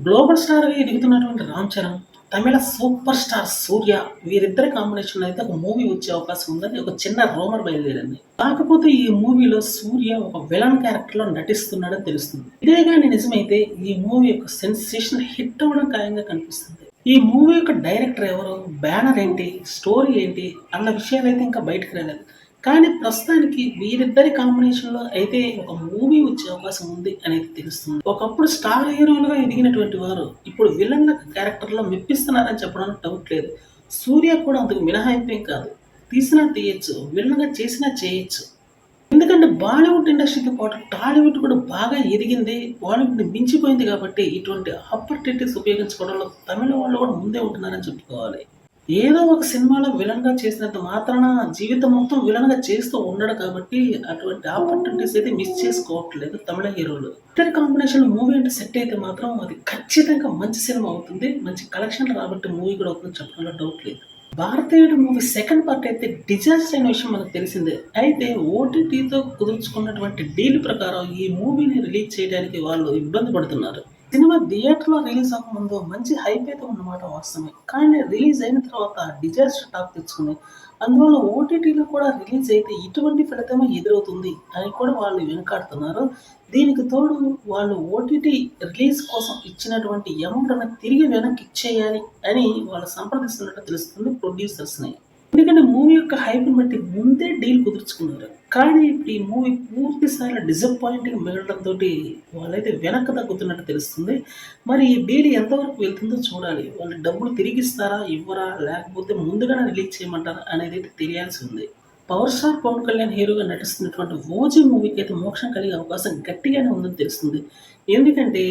Global స్టార్‌గా ఎదుగుతున్నటువంటి 'రామ్ చరణ్', తమిళ super star 'సూర్య' వీరిద్దరి కాంబినేషన్‌లో అయితే ఒక మూవీ వచ్చే అవకాశం ఉందని ఒక చిన్న రూమర్ బయలుదేరింది. కాకపోతే ఈ మూవీలో 'సూర్య' ఒక విలన్ క్యారెక్టర్‌లో నటిస్తున్నాడని తెలుస్తుంది. ఇదే గాని నిజమైతే ఈ మూవీ ఒక సెన్సేషనల్ హిట్ అవ్వడం ఖాయంగా కనిపిస్తుంది. ఈ మూవీ యొక్క డైరెక్టర్ ఎవరు? బ్యానర్ ఏంటి? స్టోరీ ఏంటి? అన్న విషయాలైతే ఇంకా బయటికి రాలేదు. కానీ ప్రస్తుతానికి వీరిద్దరి కాంబినేషన్‌లో అయితే ఒక మూవీ వచ్చే అవకాశం ఉంది అనేది తెలుస్తుంది. ఒకప్పుడు స్టార్ హీరోలుగా ఎదిగినటువంటి వారు ఇప్పుడు విలన్ల క్యారెక్టర్‌లో మెప్పిస్తున్నారని చెప్పడంలో డౌట్ లేదు. 'సూర్య' కూడా అందుకు మినహాయింపేం కాదు. తీసినా తీయొచ్చు. విలన్‌గా చేసినా చేయొచ్చు. ఎందుకంటే బాలీవుడ్ ఇండస్ట్రీతో పాటు టాలీవుడ్ కూడా బాగా ఎదిగింది. బాలీవుడ్‌ని మించిపోయింది కాబట్టి ఇటువంటి ఆపర్చునిటీస్ ఉపయోగించుకోవడంలో తమిళ వాళ్ళు కూడా ముందే ఉంటున్నారని చెప్పుకోవాలి. ఏదో ఒక సినిమాలో విలన్‌గా చేసినంత మాత్రాన జీవితం మొత్తం విలన్‌గా చేస్తూ ఉండడు కాబట్టి అటువంటి ఆపర్చునిటీస్ అయితే మిస్ చేసుకోవట్లేదు తమిళ హీరోలు. ఇద్దరి కాంబినేషన్‌లో మూవీ అంటే సెట్ అయితే మాత్రం అది ఖచ్చితంగా మంచి సినిమా అవుతుంది. మంచి కలెక్షన్‌లు రాబట్టే మూవీ కూడా అవుతుందని చెప్పడంలో డౌట్ లేదు. భారతీయుడు మూవీ సెకండ్ పార్ట్ అయితే డిజాస్టర్ అయిన విషయం మనకు తెలిసిందే. అయితే ఓటీటీతో కుదుర్చుకున్నటువంటి డీల్ ప్రకారం ఈ మూవీని రిలీజ్ చేయడానికి వాళ్ళు ఇబ్బంది పడుతున్నారు. సినిమా థియేటర్‌లో రిలీజ్ అవ్వకముందు మంచి హైప్ అయితే ఉన్నమాట వాస్తవమే. కానీ రిలీజ్ అయిన తర్వాత డిజాస్టర్ టాక్ తెచ్చుకుంది. అందువల్ల ఓటీటీలో కూడా రిలీజ్ అయితే ఇటువంటి ఫలితమే ఎదురవుతుంది అని కూడా వాళ్ళు వెనకాడుతున్నారు. దీనికి తోడు వాళ్ళు ఓటీటీ రిలీజ్ కోసం ఇచ్చినటువంటి అమౌంట్‌ని తిరిగి వెనక్కి ఇచ్చేయాలి అని వాళ్ళు సంప్రదిస్తున్నట్టు తెలుస్తుంది ప్రొడ్యూసర్స్‌ని. ఎందుకంటే మూవీ యొక్క హైప్‌ని బట్టి ముందే డీల్ కుదుర్చుకున్నారు. కానీ ఇప్పుడు ఈ మూవీ పూర్తి స్థాయిలో డిసప్పాయింటింగ్ మిగలడంతోటి వాళ్ళైతే వెనక్కి తగ్గుతున్నట్టు తెలుస్తుంది. మరి ఈ డీల్ ఎంతవరకు వెళ్తుందో చూడాలి. వాళ్ళు డబ్బులు తిరిగిస్తారా? ఇవ్వరా? లేకపోతే ముందుగానే రిలీజ్ చేయమంటారా? అనేదైతే తెలియాల్సి ఉంది. పవర్ స్టార్ పవన్ కళ్యాణ్ హీరోగా నటిస్తున్నటువంటి 'ఓజీ' మూవీకి అయితే మోక్షం కలిగే అవకాశం గట్టిగానే ఉందని తెలుస్తుంది. ఎందుకంటే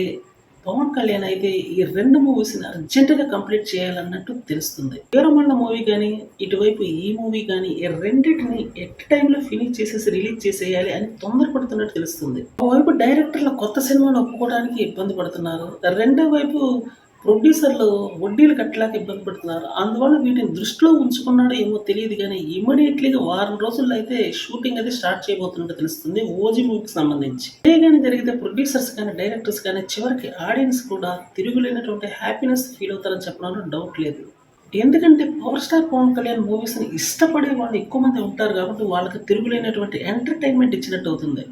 పవన్ కళ్యాణ్ అయితే ఈ 2 మూవీస్‌ని అర్జెంట్‌గా కంప్లీట్ చేయాలన్నట్టు తెలుస్తుంది. 'వీరమల్లు' మూవీ గాని, ఇటువైపు ఈ మూవీ గాని ఈ రెండిటిని ఎట్ టైమ్‌లో ఫినిష్ చేసేసి రిలీజ్ చేసేయాలి అని తొందరపడుతున్నట్టు తెలుస్తుంది. ఓవైపు డైరెక్టర్లు కొత్త సినిమాలు ఒప్పుకోవడానికి ఇబ్బంది పడుతున్నారు. రెండో వైపు ప్రొడ్యూసర్లు వడ్డీలు కట్టలేక ఇబ్బంది పడుతున్నారు. అందువల్ల వీటిని దృష్టిలో ఉంచుకున్నాడో ఏమో తెలీదు గానీ ఇమ్మీడియేట్‌లీగా వారం రోజుల్లో అయితే షూటింగ్ అది స్టార్ట్ చేయబోతున్నట్టు తెలుస్తుంది 'ఓజీ' మూవీకి సంబంధించి. ఇదే గాని జరిగితే ప్రొడ్యూసర్స్ కానీ, డైరెక్టర్స్ కానీ చివరికి ఆడియన్స్ కూడా తిరుగులేనటువంటి హ్యాపీనెస్ ఫీల్ అవుతారని చెప్పడంలో డౌట్ లేదు. ఎందుకంటే పవర్ స్టార్ పవన్ కళ్యాణ్ మూవీస్‌ని ఇష్టపడే వాళ్ళు ఎక్కువ మంది ఉంటారు కాబట్టి వాళ్ళకి తిరుగులేనటువంటి ఎంటర్‌టైన్‌మెంట్ ఇచ్చినట్టు అవుతుంది.